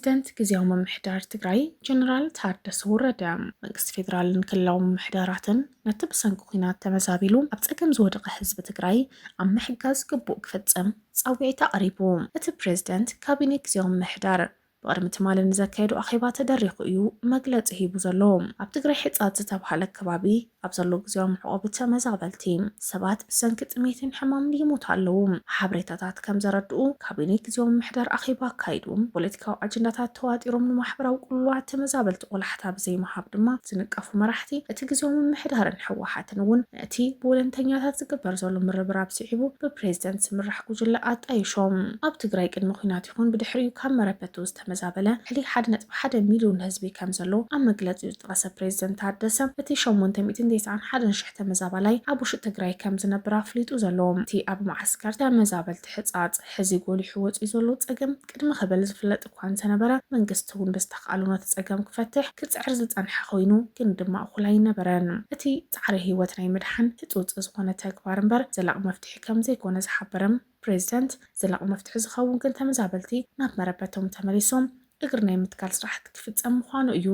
ፕሬዝዳንት ጊዜያዊ ምምሕዳር ትግራይ ጀነራል ታደሰ ወረደ መንግስቲ ፌደራልን ክልላዊ ምምሕዳራትን ነቲ ብሰንኪ ኩናት ተመዛቢሉ ኣብ ፀገም ዝወደቀ ህዝቢ ትግራይ ኣብ ምሕጋዝ ግቡእ ክፍፀም ፃውዒት ኣቕሪቡ እቲ ፕሬዝዳንት ካቢነ ጊዜያዊ ምምሕዳር ብቅድሚ ትማሊ ንዘካየዱ ኣኼባ ተደሪኹ እዩ መግለፂ ሂቡ ዘሎ ኣብ ትግራይ ሕፃት ዝተባሃለ ከባቢ ኣብ ዘሎ ጊዜያዊ መዕቆቢ ተመዛበልቲ ሰባት ብሰንኪ ጥሜትን ሕማምን ይሞቱ ኣለዉ ሓበሬታታት ከም ዘረድኡ ካቢነ ጊዜያዊ ምምሕዳር ኣኼባ ኣካይዱ ፖለቲካዊ ኣጀንዳታት ተዋጢሮም ንማሕበራዊ ቁልዋት ተመዛበልቲ ቆላሕታ ብዘይምሃብ ድማ ዝንቀፉ መራሕቲ እቲ ጊዜያዊ ምምሕዳርን ሕወሓትን እውን እቲ ብወለንተኛታት ዝግበር ዘሎ ምርብራብ ስዒቡ ብፕሬዝዳንት ዝምራሕ ጉጅለ ኣጣይሾም ኣብ ትግራይ ቅድሚ ኩናት ይኹን ብድሕሪኡ ካብ መረበቱ ዝተመዛበለ ሕሊ 1.1 ሚልዮን ህዝቢ ከም ዘሎ ኣብ መግለፂ ዝጠቐሰ ፕሬዝዳንት ታደሰ እቲ 891,000 ተመዛባላይ ኣብ ውሽጢ ትግራይ ከም ዝነብር ኣፍሊጡ ዘሎ እቲ ኣብ ማዓስከር ተመዛበልቲ ሕፃፅ ሕዚ ጎሊሑ ወፂኡ ዘሎ ፀገም ቅድሚ ክብል ዝፍለጥ እኳ እንተነበረ መንግስቲ እውን ብዝተኻእሉ ነቲ ፀገም ክፈትሕ ክፅዕር ዝፀንሐ ኮይኑ ግን ድማ እኹል ኣይነበረን እቲ ፃዕሪ ሂወት ናይ ምድሓን ህፁፅ ዝኾነ ተግባር እምበር ዘላቂ መፍትሒ ከም ዘይኮነ ዝሓበረም ፕሬዝዳንት ዘላቂ መፍትሒ ዝኸውን ግን ተመዛበልቲ ናብ መረበቶም ተመሊሶም እግር ናይ ምትካል ስራሕቲ ክፍፀም ምዃኑ እዩ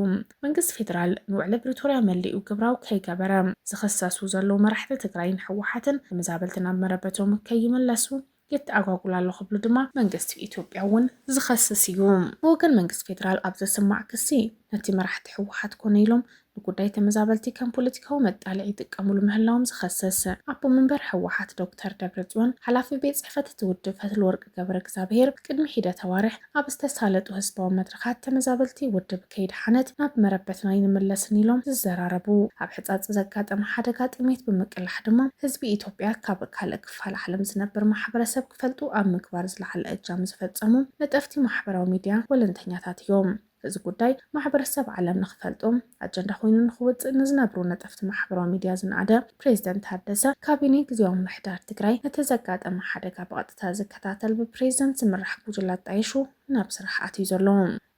መንግስቲ ፌደራል ንውዕሊ ፕሪቶርያ መሊኡ ግብራው ከይገበረ ዝኽሰሱ ዘለዉ መራሕቲ ትግራይን ሕወሓትን ተመዛበልቲ ናብ መረበቶም ከይመለሱ የተኣጓጉል ኣሎ ክብሉ ድማ መንግስቲ ኢትዮጵያ እውን ዝኸስስ እዩ ብወገን መንግስቲ ፌደራል ኣብ ዘስማዕ ክሲ ነቲ መራሕቲ ሕወሓት ኮነ ኢሎም ንጉዳይ ተመዛበልቲ ከም ፖለቲካዊ መጣልዒ ይጥቀምሉ ምህላዎም ዝኸስስ ኣቦ መንበር ሕወሓት ዶክተር ደብረጽዮን ሓላፊ ቤት ፅሕፈት እቲ ውድብ ፈትለወርቅ ገብረ እግዚአብሔር ቅድሚ ሂደት ኣዋርሕ ኣብ ዝተሳለጡ ህዝባዊ መድረኻት ተመዛበልቲ ውድብ ከይድ ሓነት ናብ መረበትና ይንመለስን ኢሎም ዝዘራረቡ ኣብ ሕፃፅ ዘጋጠመ ሓደጋ ጥሜት ብምቅላሕ ድማ ህዝቢ ኢትዮጵያ ካብ ካልእ ክፋል ዓለም ዝነብር ማሕበረሰብ ክፈልጡ ኣብ ምግባር ዝለዓለ እጃም ዝፈፀሙ ነጠፍቲ ማሕበራዊ ሚድያ ወለንተኛታት እዮም እዚ ጉዳይ ማሕበረሰብ ዓለም ንኽፈልጦም ኣጀንዳ ኮይኑ ንኽውፅእ ንዝነብሩ ነጠፍቲ ማሕበራዊ ሚድያ ዝነኣደ ፕሬዝዳንት ታደሰ ካቢነ ጊዜያዊ ምምሕዳር ትግራይ ነተዘጋጠመ ሓደጋ ብቐጥታ ዝከታተል ብፕሬዝዳንት ዝምራሕ ጉጅለ ኣጣይሹ ናብ ስራሕ ኣትዩ ዘሎ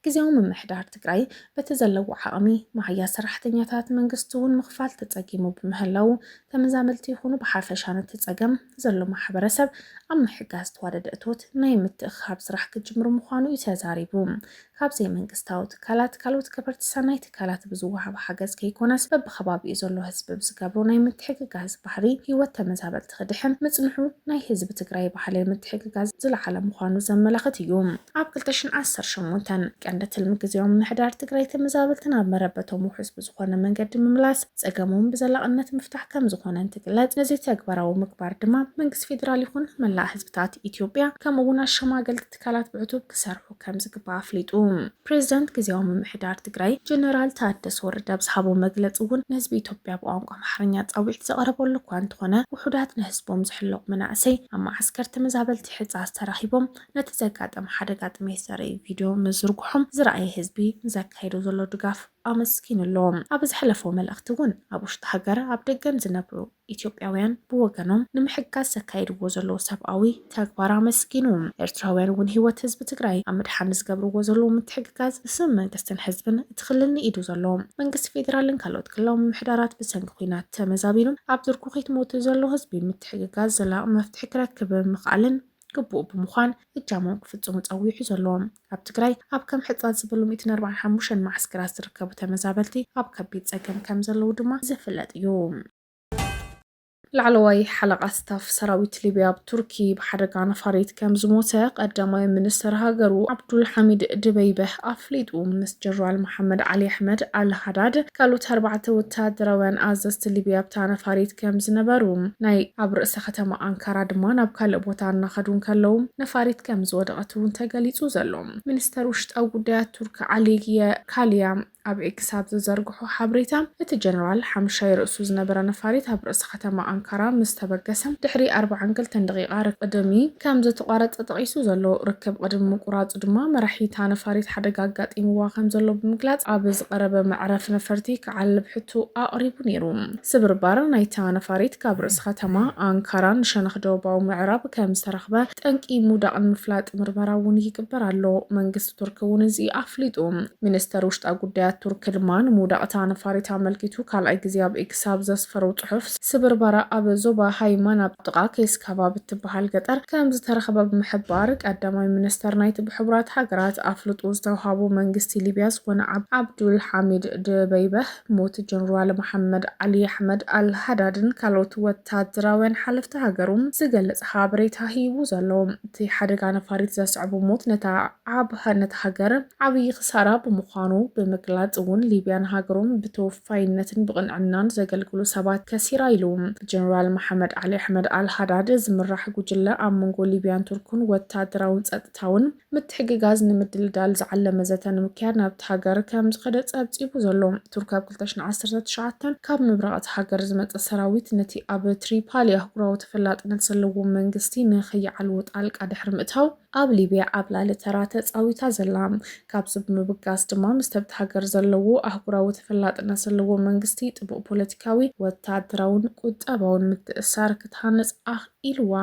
ጊዜያዊ ምምሕዳር ትግራይ በቲ ዘለዎ ዓቕሚ ማሕያ ሰራሕተኛታት መንግስቲ እውን ምኽፋል ተፀጊሙ ብምህላው ተመዛበልቲ ይኹኑ ብሓፈሻ ነቲ ፀገም ዘሎ ማሕበረሰብ ኣብ ምሕጋዝ ተዋደደ እቶት ናይ ምትእኽኻብ ስራሕ ክጅምሩ ምዃኑ እዩ ተዛሪቡ ካብዘይ መንግስታዊ ትካላት ካልኦት ገበርቲ ሰናይ ትካላት ብዝወሃብ ሓገዝ ከይኮነስ በብኸባቢኡ ዘሎ ህዝቢ ብዝገብሮ ናይ ምትሕግጋዝ ባህሪ ሂወት ተመዛበልቲ ክድሕን ምፅንሑ ናይ ህዝቢ ትግራይ ባህሊ ምትሕግጋዝ ዝለዓለ ምዃኑ ዘመላኽት እዩ ኣብ 2018 ቀንዲ ትልሚ ጊዜያዊ ምምሕዳር ትግራይ ተመዛበልቲ ናብ መረበቶም ውሕስ ብዝኾነ መንገዲ ምምላስ ፀገሞም ብዘላቕነት ምፍታሕ ከም ዝኾነ እንትግለጽ ነዚ ተግባራዊ ምግባር ድማ መንግስቲ ፌደራል ይኹን መላእ ህዝብታት ኢትዮጵያ ከምኡውን ኣሸማገልቲ ትካላት ብዕቱብ ክሰርሑ ከም ዝግባእ ኣፍሊጡ ፕሬዝዳንት ጊዜያዊ ምምሕዳር ትግራይ ጀነራል ታደሰ ወረደ ብዝሃቦ መግለፂ እውን ንህዝቢ ኢትዮጵያ ብቋንቋ ኣምሓርኛ ፃውዒት ዘቕረበሉ እኳ እንተኾነ ውሑዳት ንህዝቦም ዝሕለቑ መናእሰይ ኣብ ማዓስከር ተመዛበልቲ ሕፃስ ተራኺቦም ነቲ ዘጋጠመ ሓደጋ ጥሜት ዘርኢ ቪድዮ ምዝርግሖም ዝረኣየ ህዝቢ ዘካይዶ ዘሎ ድጋፍ ኣመስኪንሎም ኣብ ዝሕለፈ መልእኽቲ እውን ኣብ ውሽጢ ሃገር ኣብ ደገን ዝነብሩ ኢትዮጵያውያን ብወገኖም ንምሕጋዝ ዘካይድዎ ዘለዉ ሰብኣዊ ተግባር ኣመስኪኑ ኤርትራውያን እውን ሂወት ህዝቢ ትግራይ ኣብ ምድሓን ዝገብርዎ ዘለዉ ምትሕግጋዝ ስም መንግስትን ህዝብን እቲ ክልል ንኢዱ ዘሎ መንግስቲ ፌደራልን ካልኦት ክልላዊ ምምሕዳራት ብሰንኪ ኩናት ተመዛቢሉን ኣብ ዝርኩኺት ሞቱ ዘሎ ህዝቢ ምትሕግጋዝ ዘላቒ መፍትሒ ክረክብ ምኽኣልን ግቡእ ብምዃን እጃሞም ክፍፅሙ ፀዊሑ ዘለዎም ኣብ ትግራይ ኣብ ከም ሕፃት ዝበሉ 145 ማዓስከራት ዝርከቡ ተመዛበልቲ ኣብ ከቢድ ፀገም ከም ዘለዉ ድማ ዝፍለጥ እዩ ላዕለዋይ ሓለቓ ስታፍ ሰራዊት ሊብያ ብቱርኪ ብሓደጋ ነፋሪት ከም ዝሞተ ቀዳማይ ሚኒስትር ሃገሩ ዓብዱል ሐሚድ ድበይበህ ኣፍሊጡ ምስ ጀነራል መሐመድ ዓሊ ኣሕመድ ኣልሃዳድ ካልኦት 4 ወታደራውያን ኣዘዝቲ ሊብያ ብታ ነፋሪት ከም ዝነበሩ ናይ ኣብ ርእሰ ከተማ ኣንካራ ድማ ናብ ካልእ ቦታ እናኸዱ ከለዉ ነፋሪት ከም ዝወደቐት እውን ተገሊጹ ዘሎ ሚኒስተር ውሽጣዊ ጉዳያት ቱርክ ዓሊየ ካሊያ ኣብ ኤክሳብ ዝዘርግሑ ሓበሬታ እቲ ጀነራል ሓምሻይ ርእሱ ዝነበረ ነፋሪት ኣብ ርእሰ ከተማ ኣንካራ ምስ ተበገሰ ድሕሪ 42 ደቂቓ ቅድሚ ከም ዝተቋረፀ ጠቒሱ ዘሎ ርክብ ቅድሚ ምቁራፁ ድማ መራሒታ ነፋሪት ሓደጋ ኣጋጢምዋ ከም ዘሎ ብምግላጽ ኣብ ዝቐረበ መዕረፍ ነፈርቲ ክዓልብ ሕቱ ኣቕሪቡ ነይሩ ስብርባር ናይታ ነፋሪት ካብ ርእሰ ከተማ ኣንካራ ንሸነኽ ደቡባዊ ምዕራብ ከም ዝተረኽበ ጠንቂ ሙዳቕ ንምፍላጥ ምርመራ እውን ይግበር ኣሎ መንግስቲ ቱርክ እውን እዚ ኣፍሊጡ ሚኒስተር ውሽጣዊ ጉዳያት ቱርክ ድማን ሙዳእታ ነፋሪት አመልኪቱ ካልኣይ ጊዜ ኣብ ኤክሳብ ዘስፈረው ጽሑፍ ስብርበራ ኣብ ዞባ ሃይማን ኣብ ጥቓ ከይስካባ ብትበሃል ገጠር ከም ዝተረኸበ ብምሕባር ቀዳማይ ሚኒስተር ናይቲ ብሕቡራት ሃገራት ኣፍልጡ ዝተውሃቡ መንግስቲ ሊብያ ዝኾነ ዓብዱል ሐሚድ ደበይበህ ሞት ጀነራል መሐመድ ዓሊ ኣሕመድ አልሃዳድን ካልኦት ወታደራውያን ሓለፍቲ ሃገሩም ዝገልጽ ሓበሬታ ሂቡ ዘሎ እቲ ሓደጋ ነፋሪት ዘስዕቡ ሞት ነታ ነታ ሃገር ዓብይ ክሳራ ብምዃኑ ብምግላጽ እውን ሊብያን ሃገሮም ብተወፋይነትን ብቕንዕናን ዘገልግሉ ሰባት ከሲራ ኢሉ ጀነራል መሐመድ ዓሊ ኣሕመድ አልሃዳድ ዝምራሕ ጉጅለ ኣብ መንጎ ሊብያን ቱርክን ወታደራውን ጸጥታውን ምትሕግጋዝ ንምድልዳል ዝዓለመ ዘተ ንምክያድ ናብቲ ሃገር ከም ዝኸደ ጸብጺቡ ዘሎ ቱርክ ኣብ 2019 ካብ ምብራቕቲ ሃገር ዝመጸ ሰራዊት ነቲ ኣብ ትሪፖሊ ኣህጉራዊ ተፈላጥነት ዘለዎ መንግስቲ ንኸይዓልዎ ጣልቃ ድሕሪ ምእታው ኣብ ሊብያ ኣብ ላዕሊ ተራ ተጻዊታ ዘላ ካብዚ ብምብጋስ ድማ ምስ ተብቲ ሃገር ዘለዎ ኣህጉራዊ ተፈላጥነት ዘለዎ መንግስቲ ጥቡቅ ፖለቲካዊ ወታደራውን ቁጠባውን ምትእስሳር ክትሃነጽ ኢልዋ